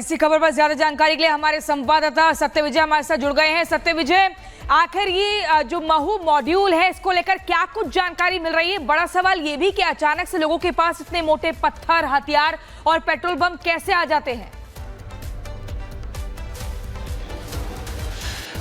इसी खबर पर ज्यादा जानकारी के लिए हमारे संवाददाता सत्य विजय हमारे साथ जुड़ गए हैं। सत्य विजय, आखिर ये जो महू मॉड्यूल है इसको लेकर क्या कुछ जानकारी मिल रही है? बड़ा सवाल ये भी कि अचानक से लोगों के पास इतने मोटे पत्थर, हथियार और पेट्रोल बम कैसे आ जाते हैं?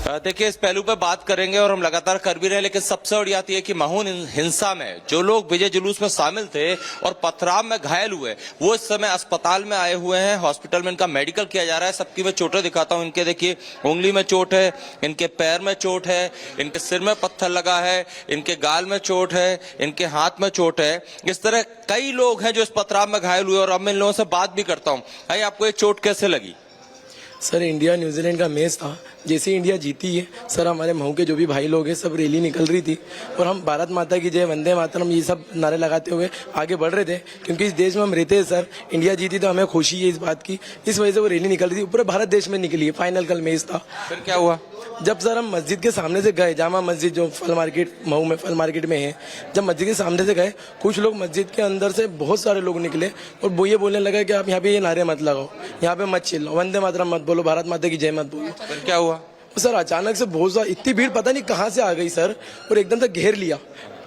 देखिए, इस पहलू पर बात करेंगे और हम लगातार कर भी रहे हैं, लेकिन सबसे बड़ी बात यह कि महू हिंसा में जो लोग विजय जुलूस में शामिल थे और पथराव में घायल हुए, वो इस समय अस्पताल में आए हुए हैं। हॉस्पिटल में इनका मेडिकल किया जा रहा है। सबकी मैं चोटें दिखाता हूं। इनके देखिए, उंगली में चोट है, इनके पैर में चोट है, इनके सिर में पत्थर लगा है, इनके गाल में चोट है, इनके हाथ में चोट है। इस तरह कई लोग हैं जो इस पथराव में घायल हुए और अब मैं इन लोगों से बात भी करता हूँ। भाई, आपको ये चोट कैसे लगी? सर, इंडिया न्यूजीलैंड का मैच था। जैसे इंडिया जीती है सर, हमारे महू के जो भी भाई लोग हैं सब रैली निकल रही थी और हम भारत माता की जय, वंदे मातरम ये सब नारे लगाते हुए आगे बढ़ रहे थे, क्योंकि इस देश में हम रहते हैं सर। इंडिया जीती तो हमें खुशी है इस बात की, इस वजह से वो रैली निकल रही थी। पूरे भारत देश में निकली है। फाइनल कल मैच था। फिर क्या हुआ? जब सर हम मस्जिद के सामने से गए, जामा मस्जिद जो फल मार्केट महू में फल मार्केट में है, जब मस्जिद के सामने से गए, कुछ लोग मस्जिद के अंदर से बहुत सारे लोग निकले और वो ये बोलने लगे कि आप यहाँ पे ये नारे मत लगाओ, यहाँ पे मत चिल्लाओ, वंदे मातरम मत बोलो, भारत माता की जय मत बोलो। फिर क्या हुआ? सर अचानक से बहुत ज्यादा इतनी भीड़ पता नहीं कहाँ से आ गई सर, और एकदम से घेर लिया।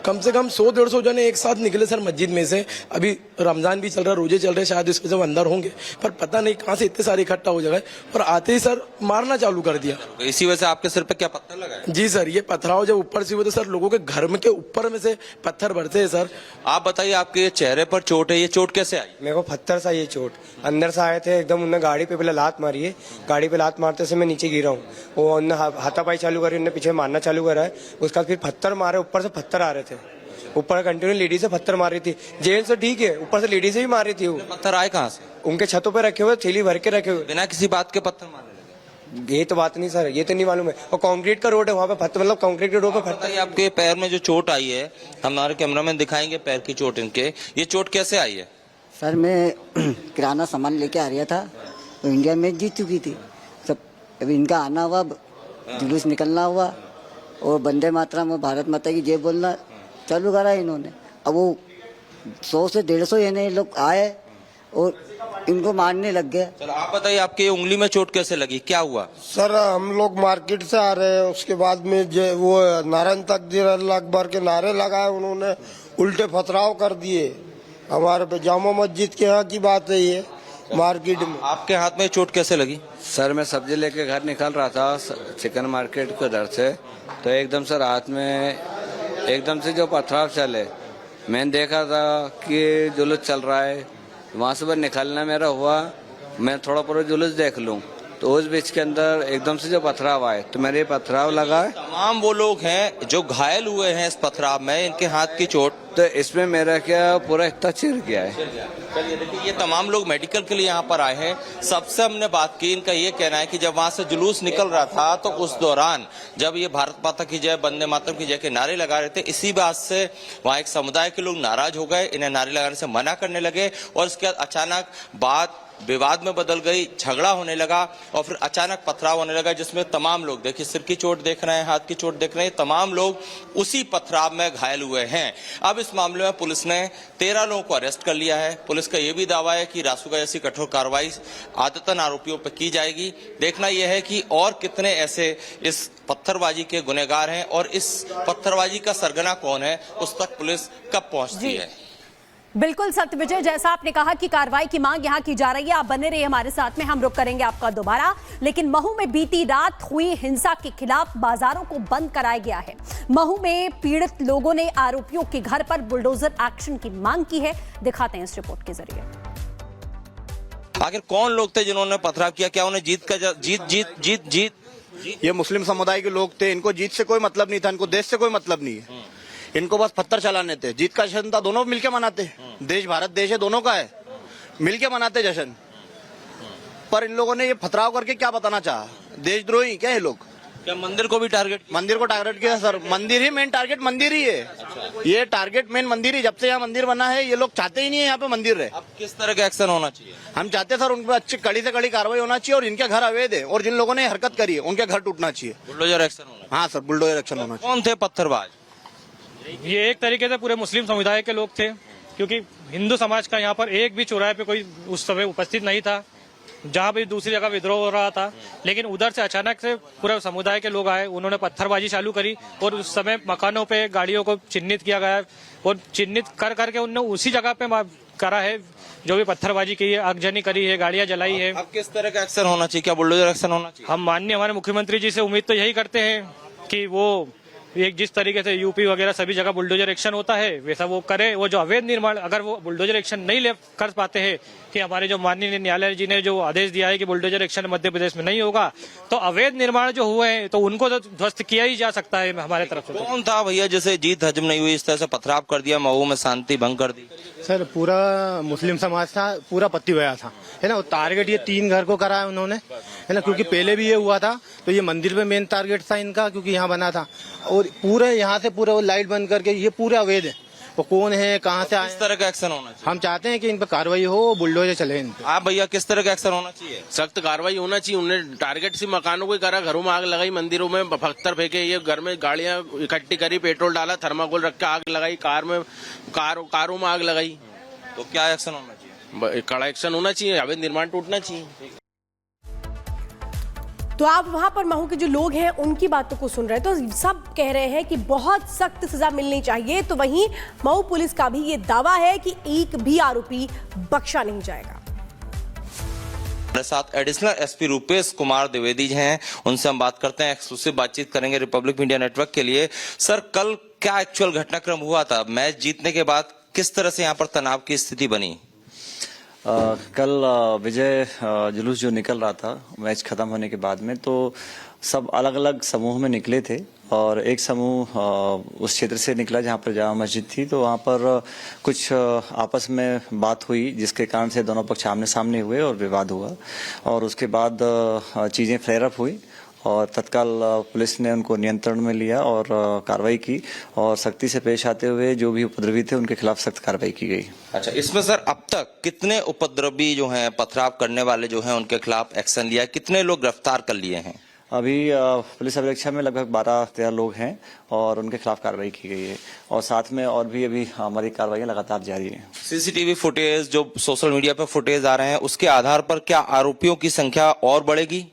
कम से कम 100-150 जने एक साथ निकले सर मस्जिद में से। अभी रमजान भी चल रहा है, रोजे चल रहे हैं, शायद इस वजह से वो अंदर होंगे, पर पता नहीं कहाँ से इतने सारे इकट्ठा हो जाए और आते ही सर मारना चालू कर दिया। इसी वजह से आपके सिर पे क्या पत्थर लगा है? जी सर, ये पथराव जब ऊपर से हुए तो सर लोगों के घर में के ऊपर में से पत्थर भरते हैं सर। आप बताइए, आपके चेहरे पर चोट है, ये चोट कैसे आई? मेरे को पत्थर सा ये चोट अंदर से आए थे एकदम। उन्होंने गाड़ी पे पहले लात मारी है, गाड़ी पे लात मारते से मैं नीचे गिरा हूँ। वो उन्होंने हाथापाई चालू करी, उन्होंने पीछे मारना चालू करा है। उसका फिर पत्थर मारे, ऊपर से पत्थर आ रहे थे, ऊपर कंटिन्यू लेडी से पत्थर मार रही थी। जेल से ठीक है, ऊपर से लेडी से भी मार रही थी। वो पत्थर आए कहाँ से? उनके छतों पे रखे हुए, थैली भर के रखे हुए। बिना किसी बात के पत्थर मारने लगे? ये तो बात नहीं सर, ये तो नहीं मालूम है। और कंक्रीट का रोड है वहाँ पे पत्थर, मतलब कंक्रीट के रोड पे पत्थर। आपके पैर में जो चोट आई है, हमारे कैमरामैन दिखाएंगे पैर की चोट इनके। ये चोट कैसे आई है? सर, मैं किराना सामान लेके आ रहा था तो इंडिया मैच जीत चुकी थी सब। अभी इनका आना हुआ, जुलूस निकलना हुआ और वंदे मातरम और भारत माता की जय बोलना चालू करा इन्होंने। अब वो 100 से 150 यानी लोग आए और इनको मारने लग गए। चलो आप बताइए, आपकी उंगली में चोट कैसे लगी, क्या हुआ? सर, हम लोग मार्केट से आ रहे हैं, उसके बाद में वो नारायण तकदीर अल्लाह अकबर के नारे लगाए, उन्होंने उल्टे पथराव कर दिए हमारे पे। जामा मस्जिद के यहाँ की बात है ये, मार्केट में। आपके हाथ में चोट कैसे लगी? सर, मैं सब्जी लेके घर निकल रहा था चिकन मार्केट के दर से, तो एकदम से रात में एकदम से जो पथराव चले, मैंने देखा था कि जुलूस चल रहा है, वहाँ से बस निकलना मेरा हुआ, मैं थोड़ा पूरा जुलूस देख लूँ, तो उस बीच के अंदर एकदम से जो पथराव आए तो मेरे पथराव लगा। तमाम वो लोग हैं जो घायल हुए हैं इस पथराव में, इनके हाथ की चोट, तो इसमें मेरा क्या पूरा इतना चिर गया है। चलिए देखिए, ये तमाम लोग मेडिकल के लिए यहाँ पर आए हैं। सबसे हमने बात की, इनका ये कहना है कि जब वहाँ से जुलूस निकल रहा था तो उस दौरान जब ये भारत माता की जय, वंदे मातरम की जय के नारे लगा रहे थे, इसी बात से वहाँ एक समुदाय के लोग नाराज हो गए, इन्हें नारे लगाने से मना करने लगे और इसके बाद अचानक बात विवाद में बदल गई, झगड़ा होने लगा और फिर अचानक पथराव होने लगा, जिसमें तमाम लोग, देखिए सिर की चोट देख रहे हैं, हाथ की चोट देख रहे हैं, तमाम लोग उसी पथराव में घायल हुए हैं। अब इस मामले में पुलिस ने 13 लोगों को अरेस्ट कर लिया है। पुलिस का यह भी दावा है कि रासुका जैसी कठोर कार्रवाई आदतन आरोपियों पर की जाएगी। देखना यह है कि और कितने ऐसे इस पत्थरबाजी के गुनहगार हैं और इस पत्थरबाजी का सरगना कौन है, उस तक पुलिस कब पहुंचती है। बिल्कुल सत्य विजय, जैसा आपने कहा कि कार्रवाई की मांग यहां की जा रही है। आप बने रहिए हमारे साथ में, हम रुक करेंगे आपका दोबारा। लेकिन महू में बीती रात हुई हिंसा के खिलाफ बाजारों को बंद कराया गया है। महू में पीड़ित लोगों ने आरोपियों के घर पर बुलडोजर एक्शन की मांग की है। दिखाते हैं इस रिपोर्ट के जरिए। आखिर कौन लोग थे जिन्होंने पथराव किया? क्या उन्हें जीत ये मुस्लिम समुदाय के लोग थे। इनको जीत से कोई मतलब नहीं था, इनको देश से कोई मतलब नहीं है, इनको बस पत्थर चलाने थे। जीत का जश्न था, दोनों मिलके मनाते। देश भारत देश है, दोनों का है, मिलके मनाते जश्न। पर इन लोगों ने ये पथराव करके क्या बताना चाहा? देशद्रोही क्या है लोग? क्या मंदिर को भी टारगेट? मंदिर को टारगेट किया सर। मंदिर ही मेन टारगेट, मंदिर ही है। ये टारगेट मेन मंदिर ही। जब से यहाँ मंदिर बना है ये लोग चाहते ही नहीं है यहाँ पे मंदिर रहे। अब किस तरह का एक्शन होना चाहिए? हम चाहते सर उन पर अच्छी कड़ी से कड़ी कार्रवाई होना चाहिए और इनके घर अवैध है और जिन लोगों ने हरकत करी है उनके घर टूटना चाहिए। बुलडोजर एक्शन होना? हाँ सर, बुलडोजर एक्शन होना चाहिए। कौन थे पत्थरबाज? ये एक तरीके से पूरे मुस्लिम समुदाय के लोग थे, क्योंकि हिंदू समाज का यहाँ पर एक भी चौराहे पे कोई उस समय उपस्थित नहीं था। जहाँ भी दूसरी जगह विद्रोह हो रहा था, लेकिन उधर से अचानक से पूरे समुदाय के लोग आए, उन्होंने पत्थरबाजी चालू करी और उस समय मकानों पे गाड़ियों को चिन्हित किया गया और चिन्हित कर करके उन्होंने उसी जगह पे करा है जो भी पत्थरबाजी की है, आगजनी करी है, गाड़ियां जलाई है। अब किस तरह का एक्शन होना चाहिए, क्या बुलडोजर एक्शन होना चाहिए? हम माननीय हमारे मुख्यमंत्री जी से उम्मीद तो यही करते हैं कि वो एक जिस तरीके से यूपी वगैरह सभी जगह बुलडोजर एक्शन होता है वैसा वो करे। वो जो अवैध निर्माण, अगर वो बुलडोजर एक्शन नहीं ले कर पाते हैं कि हमारे जो माननीय न्यायालय जी ने जो आदेश दिया है कि बुलडोजर एक्शन मध्य प्रदेश में नहीं होगा, तो अवैध निर्माण जो हुए हैं तो उनको तो ध्वस्त किया ही जा सकता है हमारे तरफ से। कौन था भैया जैसे जीत हजम नहीं हुई, इस तरह से पथराव कर दिया, मऊ में शांति भंग कर दी? सर पूरा मुस्लिम समाज था, पूरा पत्ती गया था, है ना। टारगेट ये 3 घर को करा है उन्होंने, है ना, क्योंकि पहले भी ये हुआ था। तो ये मंदिर पे मेन टारगेट था इनका, क्योंकि यहाँ बना था। और पूरे यहाँ से पूरे लाइट बंद करके ये पूरे अवैध है। वो कौन है, कहाँ से आए, किस तरह का एक्शन होना चाहिए? हम चाहते हैं कि इन पर कार्रवाई हो, बुलडोजर चले इन पे। आप भैया किस तरह का एक्शन होना चाहिए? सख्त कार्रवाई होना चाहिए। उन्हें टारगेट से मकानों को करा, घरों में आग लगाई, मंदिरों में पत्थर फेंके, ये घर में गाड़ियां इकट्ठी करी, पेट्रोल डाला, थर्माकोल रख के आग लगाई, कारों में आग लगाई। तो क्या एक्शन होना चाहिए? कड़ा एक्शन होना चाहिए, अवैध निर्माण टूटना चाहिए। तो आप वहां पर महू के जो लोग हैं उनकी बातों को सुन रहे हैं, तो सब कह रहे हैं कि बहुत सख्त सजा मिलनी चाहिए। तो वहीं महू पुलिस का भी ये दावा है कि एक भी आरोपी बख्शा नहीं जाएगा। हमारे साथ एडिशनल एसपी रूपेश कुमार द्विवेदी हैं, उनसे हम बात करते हैं, एक्सक्लूसिव बातचीत करेंगे रिपब्लिक मीडिया नेटवर्क के लिए। सर, कल क्या एक्चुअल घटनाक्रम हुआ था? मैच जीतने के बाद किस तरह से यहाँ पर तनाव की स्थिति बनी? कल विजय जुलूस जो निकल रहा था मैच खत्म होने के बाद में, तो सब अलग अलग समूह में निकले थे और एक समूह उस क्षेत्र से निकला जहाँ पर जामा मस्जिद थी। तो वहाँ पर कुछ आपस में बात हुई जिसके कारण से दोनों पक्ष आमने सामने हुए और विवाद हुआ और उसके बाद चीज़ें फ्लेयर अप हुई और तत्काल पुलिस ने उनको नियंत्रण में लिया और कार्रवाई की और सख्ती से पेश आते हुए जो भी उपद्रवी थे उनके खिलाफ सख्त कार्रवाई की गई। अच्छा, इसमें सर अब तक कितने उपद्रवी जो हैं, पथराव करने वाले जो हैं, उनके खिलाफ एक्शन लिया, कितने लोग गिरफ्तार कर लिए हैं? अभी पुलिस अभिरक्षा में लगभग 12-13 लोग हैं और उनके खिलाफ कार्रवाई की गई है और साथ में और भी अभी हमारी कार्रवाई लगातार जारी है। सीसीटीवी फुटेज जो सोशल मीडिया पर फुटेज आ रहे हैं, उसके आधार पर क्या आरोपियों की संख्या और बढ़ेगी?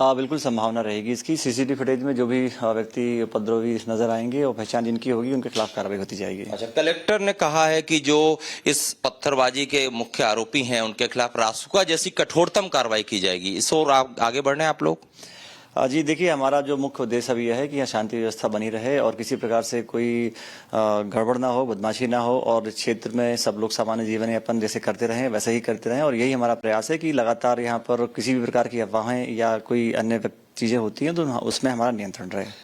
बिल्कुल संभावना रहेगी इसकी। सीसीटीवी फुटेज में जो भी व्यक्ति उपद्रवी नजर आएंगे और पहचान जिनकी होगी उनके खिलाफ कार्रवाई होती जाएगी। अच्छा, कलेक्टर ने कहा है कि जो इस पत्थरबाजी के मुख्य आरोपी हैं उनके खिलाफ रासुका जैसी कठोरतम कार्रवाई की जाएगी। इस ओर आगे बढ़ने आप लोग? जी देखिए, हमारा जो मुख्य उद्देश्य अभी यह है कि यहाँ शांति व्यवस्था बनी रहे और किसी प्रकार से कोई गड़बड़ ना हो, बदमाशी ना हो और क्षेत्र में सब लोग सामान्य जीवन यापन जैसे करते रहें वैसे ही करते रहें। और यही हमारा प्रयास है कि लगातार यहाँ पर किसी भी प्रकार की अफवाहें या कोई अन्य चीजें होती हैं तो उसमें हमारा नियंत्रण रहे।